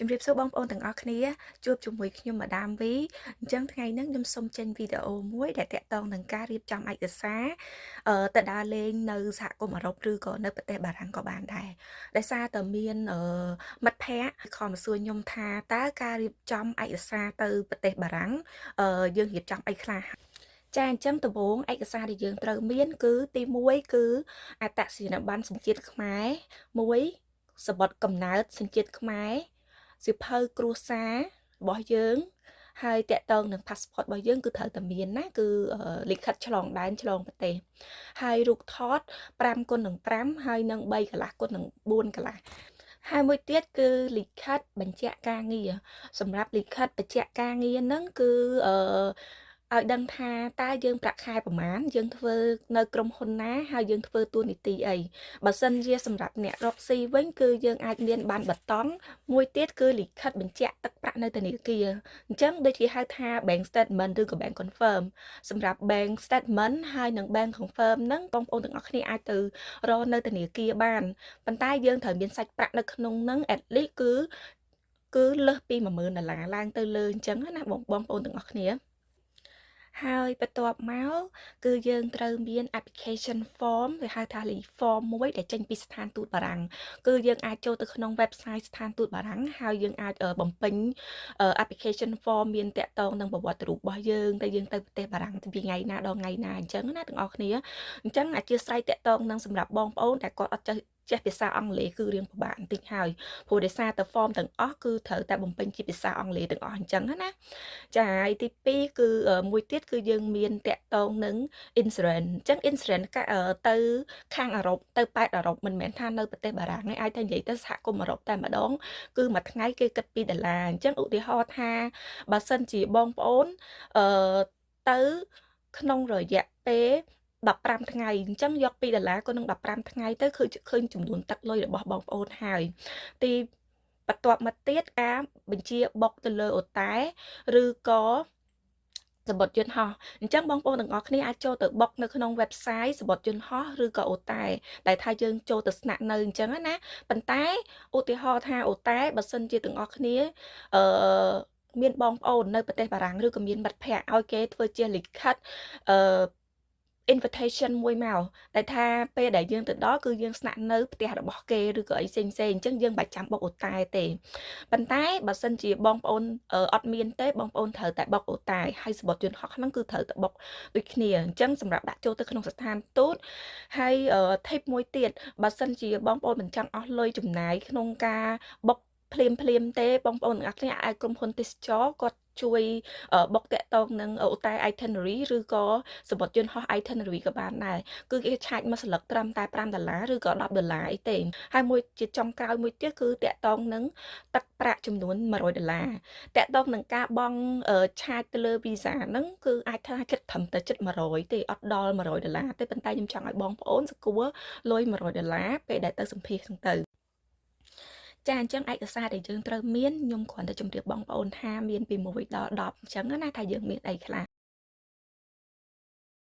ជំរាបសួរបងប្អូនទាំងអស់គ្នាជួបជាមួយខ្ញុំម៉ាដាមវីអញ្ចឹងថ្ងៃនេះខ្ញុំសូមចេញវីដេអូមួយដែលតាក់ទងនឹងការរៀបចំឯកសារទៅដើរលេងនៅសហគមន៍អឺរ៉ុបឬក៏នៅប្រទេសបារាំងក៏បានដែរដោយសារតែមានមិត្តភ័ក្តិខំសួរខ្ញុំថាតើការរៀបចំឯកសារទៅប្រទេសបារាំងយើងរៀបចំអីខ្លះចាអញ្ចឹងដំបូងឯកសារដែលយើងត្រូវមានគឺទី1គឺអត្តសញ្ញាណប័ណ្ណសញ្ជាតិខ្មែរមួយសំបុត្រកំណើតសញ្ជាតិខ្មែរសៀវភៅគ្រួសាររបស់យើងហើយតាក់ទងនឹង passport របស់យើងគឺត្រូវតែមានណាគឺលិខិតឆ្លងដែនឆ្លងប្រទេសហើយរូបថត5x5ហើយនឹង3កន្លះx 4កន្លះហើយមួយទៀតគឺលិខិតបញ្ជាក់ការងារសម្រាប់លិខិតបញ្ជាក់ការងារហ្នឹងគឺឲ្យដឹងថាតើយើងប្រាក់ខែប្រមាណយើងធ្វើនៅក្រុមហ៊ុនណាហើយយើងធ្វើតួនាទីអីបើសិនជាសម្រាប់អ្នករកស៊ីវិញគឺយើងអាចមានបានបតង់មួយទៀតគឺលិខិតបញ្ជាក់ទឹកប្រាក់នៅធនាគារអញ្ចឹងដូចជាហៅថា bank statement ឬក៏ bank confirm សម្រាប់ bank statement ហើយនិង bank confirm ហ្នឹងបងប្អូនទាំងអស់គ្នាអាចទៅរកនៅធនាគារបានប៉ុន្តែយើងត្រូវមានសាច់ប្រាក់នៅក្នុងហ្នឹង at least គឺលើសពី$10000ឡើងទៅលើអញ្ចឹងណាបងប្អូនទាំងអស់គ្នាហើយបន្ទាប់មកគឺយើងត្រូវមាន application form គេហៅថា form មួយដែលចេញពីស្ថានទូតបារាំងគឺយើងអាចចូលទៅក្នុង website ស្ថានទូតបារាំងហើយយើងអាចបំពេញ application form មានតាក់ទងនឹងប្រវត្តិរូបរបស់យើងតែយើងទៅប្រទេសបារាំងពីថ្ងៃណាដល់ថ្ងៃណាអញ្ចឹងណាទាំងអស់គ្នាអញ្ចឹងអធិស្ឋានតាក់ទងនឹងសម្រាប់បងប្អូនដែលគាត់អត់ចេះភាសាអង់គ្លេសគឺរៀងពិបាកបន្តិចហើយព្រោះដោយសារតែ form ទាំងអស់គឺត្រូវតែបំពេញជាភាសាអង់គ្លេសទាំងអស់អញ្ចឹងណាចាហើយទី2គឺមួយទៀតគឺយើងមានតាក់ទងនឹង insurance អញ្ចឹង insurance ទៅខាងអឺរ៉ុបទៅប៉ែតអឺរ៉ុបមិនមែនថានៅប្រទេសបារាំងទេអាចតែនិយាយទៅសហគមន៍អឺរ៉ុបតែម្ដងគឺមួយថ្ងៃគេគិត$2អញ្ចឹងឧទាហរណ៍ថាបើសិនជាបងប្អូនអឺទៅក្នុងរយៈពេល15ថ្ងៃអញ្ចឹងយក$2ក៏នឹង15ថ្ងៃទៅគឺឃើញចំនួនទឹកលុយរបស់បងប្អូនហើយទីបន្ទាប់មកទៀតការបញ្ជាបុកទៅលើអូតែឬក៏សំបុត្រយន្តហោះអញ្ចឹងបងប្អូនទាំងអស់គ្នាអាចចូលទៅបុកនៅក្នុង website សំបុត្រយន្តហោះឬក៏អូតែដែលថាយើងចូលទៅស្នាក់នៅអញ្ចឹងណាប៉ុន្តែឧទាហរណ៍ថាអូតែបើសិនជាទាំងអស់គ្នាអឺមានបងប្អូននៅប្រទេសបារាំងឬក៏មានមិត្តភ័ក្តិឲ្យគេធ្វើជាលិខិតអឺ invitation មួយមកដែលថាពេលដែលយើងទៅដល់គឺយើងស្នាក់នៅផ្ទះរបស់គេឬក៏អីផ្សេងៗអញ្ចឹងយើងមិនបាច់ចាំបុកអូតែទេប៉ុន្តែបើសិនជាបងប្អូនអត់មានទេបងប្អូនត្រូវតែបុកអូតែហើយសំបុត្រយន្តហោះហ្នឹងគឺត្រូវតែបុកដូចគ្នាអញ្ចឹងសម្រាប់ដាក់ចូលទៅក្នុងស្ថានទូតហើយtip មួយទៀតបើសិនជាបងប្អូនមិនចង់អស់លុយចំណាយក្នុងការបុកភ្លាមទេបងប្អូនទាំងអស់គ្នាអាចក្រុមហ៊ុនទេសចរគាត់ជួយបុកតាក់ទងនឹងអូតែ itinerary ឬក៏សំបុត្រយន្តហោះ itinerary ក៏បានដែរគឺគេឆាចមួយសន្លឹកត្រឹមតែ$5ឬក៏$10អីទេហើយមួយជាចុងក្រោយមួយទៀតគឺតាក់ទងនឹងទឹកប្រាក់ចំនួន$100តាក់ទងនឹងការបង់ឆាចទៅលើ visa ហ្នឹងគឺអាចថាគិតត្រឹមតែជិត100ទេអត់ដល់$100ទេប៉ុន្តែខ្ញុំចង់ឲ្យបងប្អូនស្គាល់លុយ$100ពេលដែលទៅសម្ភាសហ្នឹងទៅចាអញ្ចឹងឯកសារដែលយើងត្រូវមានខ្ញុំគ្រាន់តែជម្រាបបងប្អូនថាមានពី1ដល់10អញ្ចឹងណាថាយើងមានអីខ្លះ